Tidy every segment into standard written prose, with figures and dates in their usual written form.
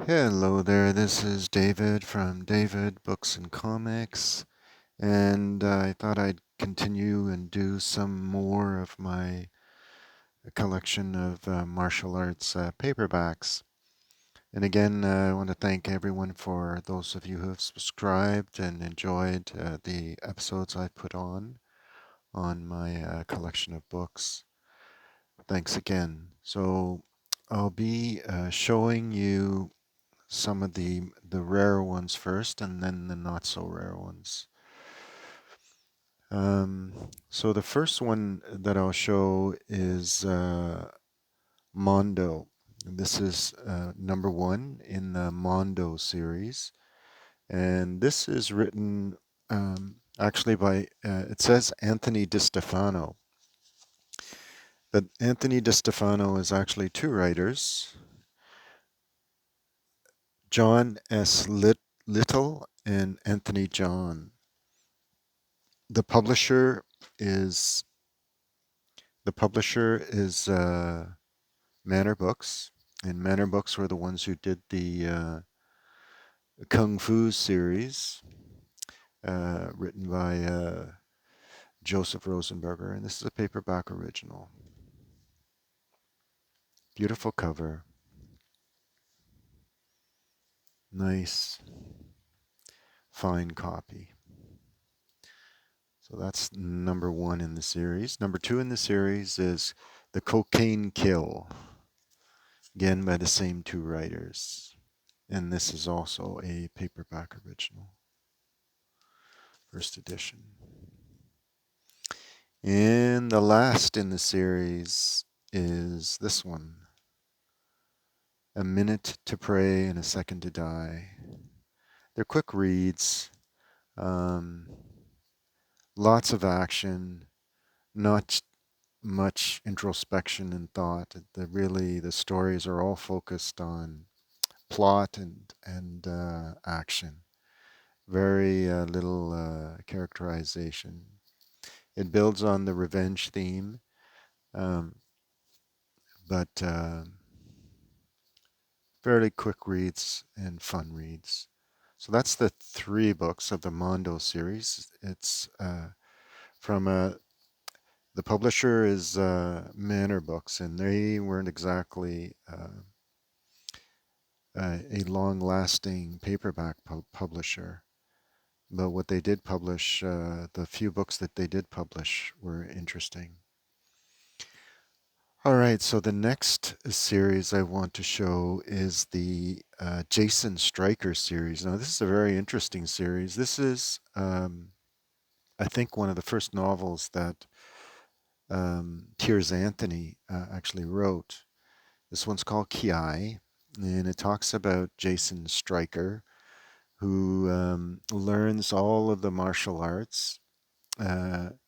Hello there, this is David from David Books and Comics, and I thought I'd continue and do some more of my collection of martial arts paperbacks. And again, I want to thank everyone for those of you who have subscribed and enjoyed the episodes I put on my collection of books. Thanks again. So I'll be showing you some of the rare ones first and then the not so rare ones. So the first one that I'll show is Mondo. This is number one in the Mondo series. And this is written actually by, it says Anthony DiStefano. But Anthony DiStefano is actually two writers, John S. Little and Anthony John. The publisher is the publisher is Manor Books, and Manor Books were the ones who did the Kung Fu series, written by Joseph Rosenberger, and this is a paperback original. Beautiful cover, nice, fine copy. So that's number one in the series. Number two in the series is The Cocaine Kill, again by the same two writers. And this is also a paperback original, first edition. And the last in the series is this one, A Minute to Pray and a Second to Die. They're quick reads, um, lots of action, not much introspection and thought. The stories are all focused on plot and action. Very little characterization. It builds on the revenge theme, um, but fairly quick reads and fun reads. So that's the three books of the Mondo series. It's from the publisher is Manor Books, and they weren't exactly a long-lasting paperback publisher. But what they did publish, the few books that they did publish were interesting. All right, so the next series I want to show is the Jason Stryker series. Now, this is a very interesting series. This is, I think, one of the first novels that Piers Anthony actually wrote. This one's called Ki, and it talks about Jason Stryker, who learns all of the martial arts.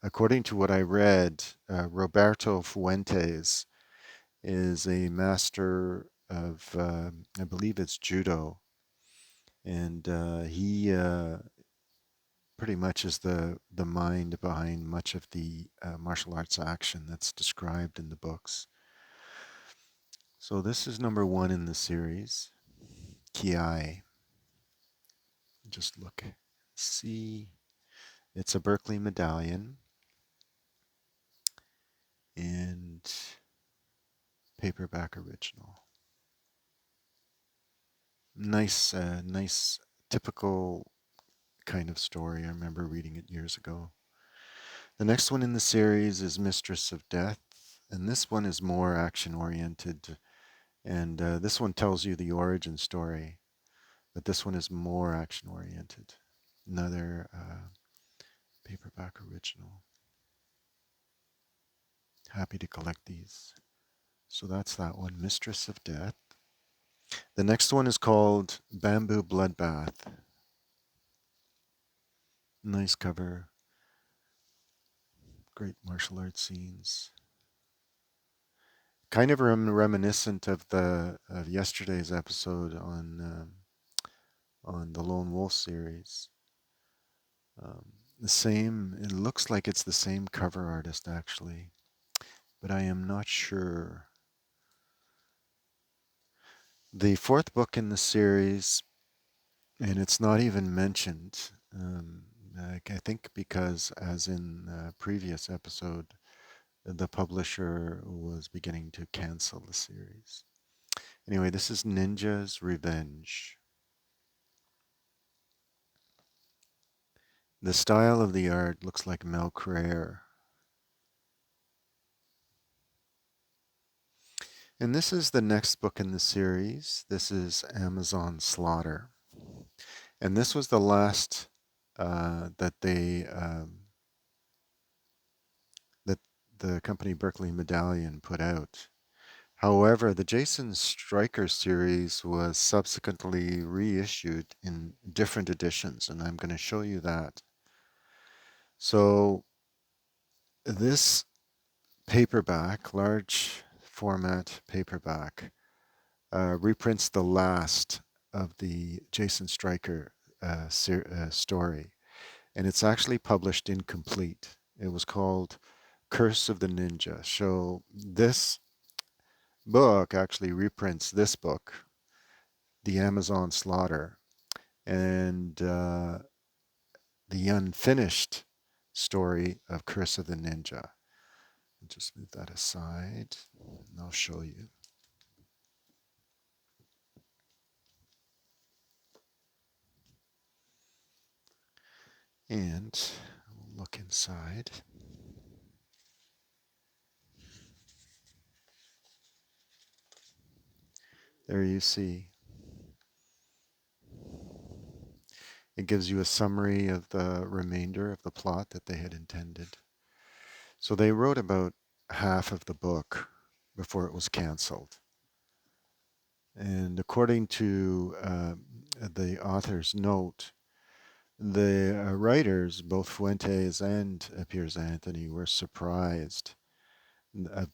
According to what I read, Roberto Fuentes is a master of, I believe it's judo, and he pretty much is the mind behind much of the martial arts action that's described in the books. So this is number one in the series, Ki. Just look, see, it's a Berkeley medallion and paperback original. Nice, typical kind of story. I remember reading it years ago. The next one in the series is Mistress of Death, and this one is more action oriented. And this one tells you the origin story, but this one is more action oriented. Another paperback original. Happy to collect these. So that's that one, Mistress of Death. The next one is called Bamboo Bloodbath. Nice cover, great martial arts scenes. Kind of reminiscent of the of yesterday's episode on the Lone Wolf series. The same. It looks like it's the same cover artist actually, but I am not sure. The fourth book in the series, and it's not even mentioned, I think because, as in the previous episode, the publisher was beginning to cancel the series. Anyway, this is Ninja's Revenge. The style of the art looks like Mel Crare. And this is the next book in the series. This is Amazon Slaughter. And this was the last that that the company Berkeley Medallion put out. However, the Jason Stryker series was subsequently reissued in different editions, and I'm going to show you that. So this paperback, large format paperback, reprints the last of the Jason Stryker story, and it's actually published incomplete. It was called Curse of the Ninja. So this book actually reprints this book, The Amazon Slaughter, and the unfinished story of Curse of the Ninja. I'll just move that aside, and I'll show you. And we'll look inside. There you see. It gives you a summary of the remainder of the plot that they had intended. So they wrote about half of the book before it was canceled. And according to the author's note, the writers, both Fuentes and Piers Anthony, were surprised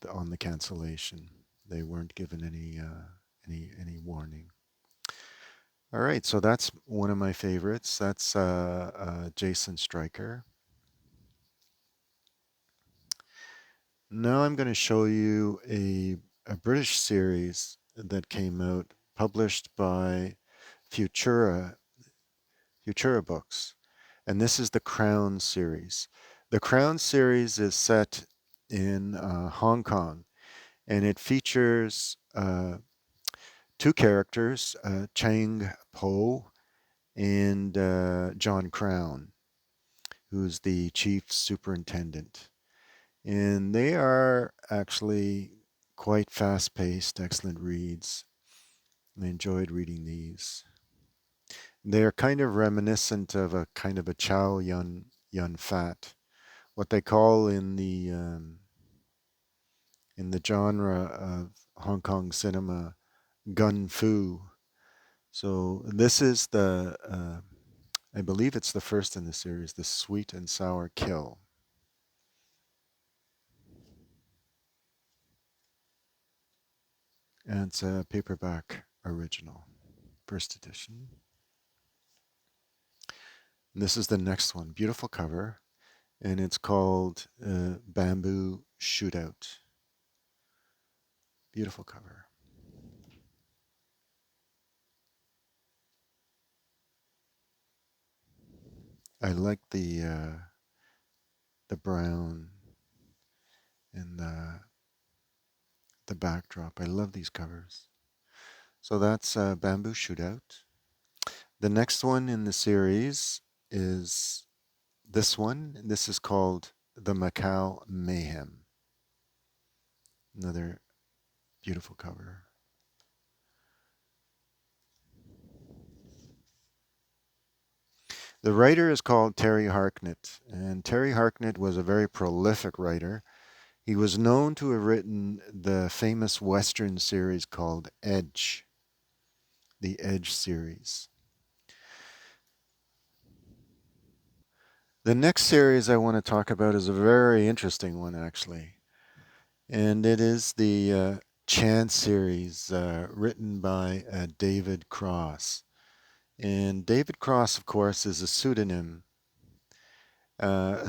on the cancellation. They weren't given any warning. All right, so that's one of my favorites. That's Jason Stryker. Now I'm going to show you a British series that came out, published by Futura Books, and this is the Crown series. The Crown series is set in Hong Kong, and it features two characters, Chang Po and John Crown, who's the chief superintendent. And they are actually quite fast-paced, excellent reads. I enjoyed reading these. They're kind of reminiscent of a kind of a Chow Yun Fat, what they call in the genre of Hong Kong cinema, gun fu. So this is I believe it's the first in the series, the Sweet and Sour Kill. And it's a paperback original, first edition. And this is the next one, beautiful cover, and it's called Bamboo Shootout. Beautiful cover. I like the brown and the backdrop. I love these covers. So that's Bamboo Shootout. The next one in the series is this one. This is called The Macau Mayhem. Another beautiful cover. The writer is called Terry Harknett, and Terry Harknett was a very prolific writer. He was known to have written the famous Western series called Edge, the Edge series. The next series I want to talk about is a very interesting one, actually, and it is the Chant series written by David Cross. And David Cross, of course, is a pseudonym of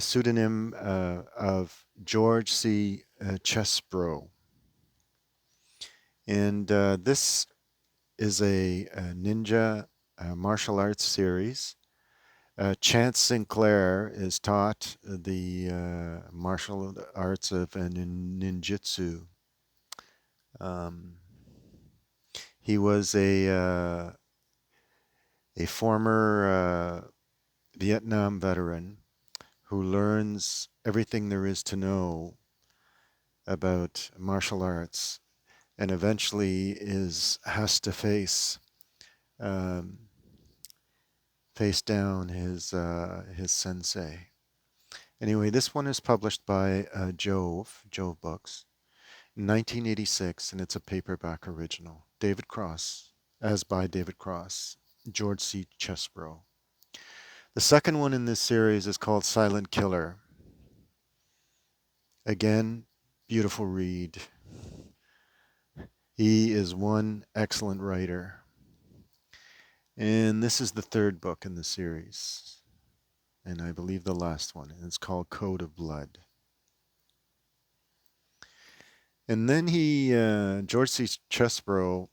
George C Chesbro. And this is a ninja martial arts series. Chant Sinclair is taught the martial arts of ninjutsu. Um, he was a former Vietnam veteran who learns everything there is to know about martial arts, and eventually is has to um, face down his sensei. Anyway, this one is published by Jove Books, in 1986, and it's a paperback original. David Cross, as by David Cross, George C Chesbro. The second one in this series is called Silent Killer. Again, beautiful read. He is one excellent writer. And this is the third book in the series, and I believe the last one. And it's called Code of Blood. And then George C. Chesbro,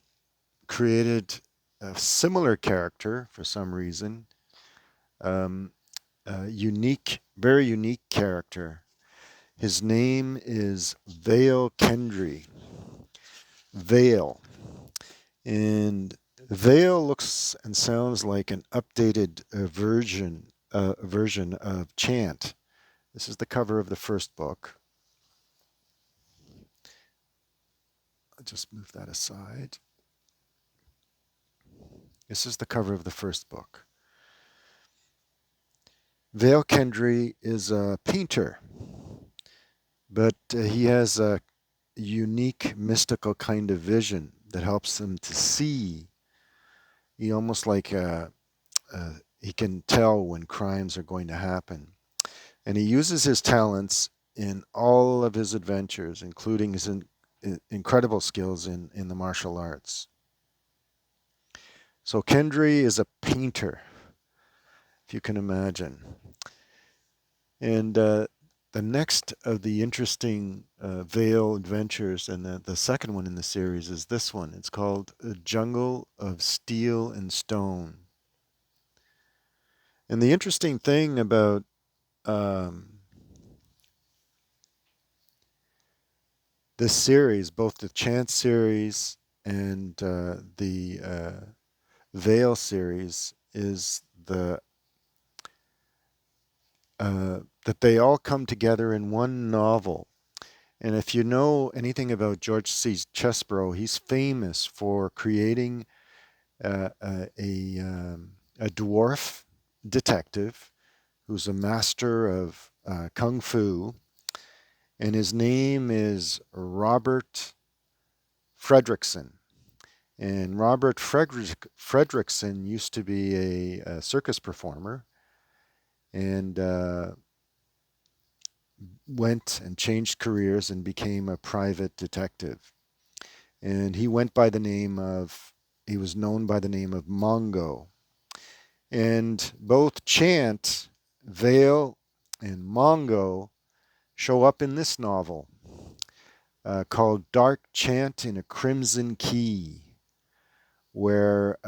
created a similar character for some reason, um, a unique, very unique character. His name is Veil Kendry. Veil. And Veil looks and sounds like an updated version of Chant. This is the cover of the first book. I'll just move that aside. This is the cover of the first book. Veil Kendry is a painter, but he has a unique mystical kind of vision that helps him to see. He almost like he can tell when crimes are going to happen. And he uses his talents in all of his adventures, including his incredible skills in the martial arts. So Kendry is a painter, if you can imagine. And the next of the interesting Veil adventures, and the second one in the series, is this one. It's called A Jungle of Steel and Stone. And the interesting thing about this series, both the Chant series and the Veil series, is that they all come together in one novel. And if you know anything about George C. Chesbro, he's famous for creating a dwarf detective who's a master of kung fu, and his name is Robert Fredrickson. And Robert Fredrickson used to be a circus performer, and went and changed careers and became a private detective. And he was known by the name of Mongo. And both Chant, Veil, and Mongo show up in this novel called Dark Chant in a Crimson Key, where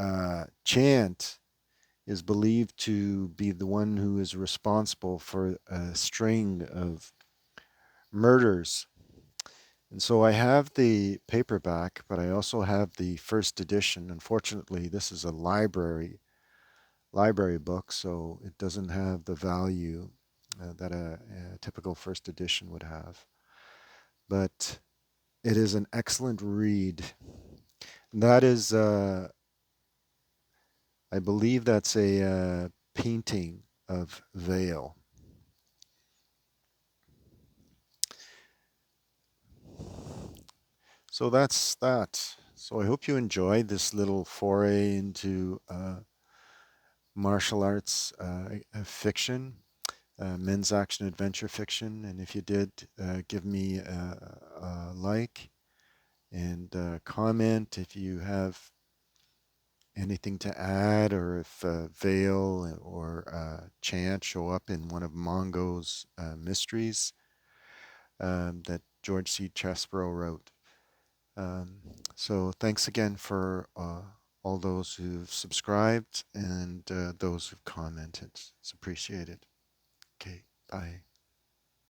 Chant is believed to be the one who is responsible for a string of murders. And so I have the paperback, but I also have the first edition. Unfortunately, this is a library book, so it doesn't have the value that a typical first edition would have. But it is an excellent read. That is, I believe that's a painting of Veil. So that's that. So I hope you enjoyed this little foray into martial arts fiction, men's action adventure fiction. And if you did, give me a like and comment if you have anything to add, or if Veil or Chant show up in one of Mongo's mysteries that George C. Chesbro wrote. So thanks again for all those who've subscribed and those who've commented. It's appreciated. Okay, bye.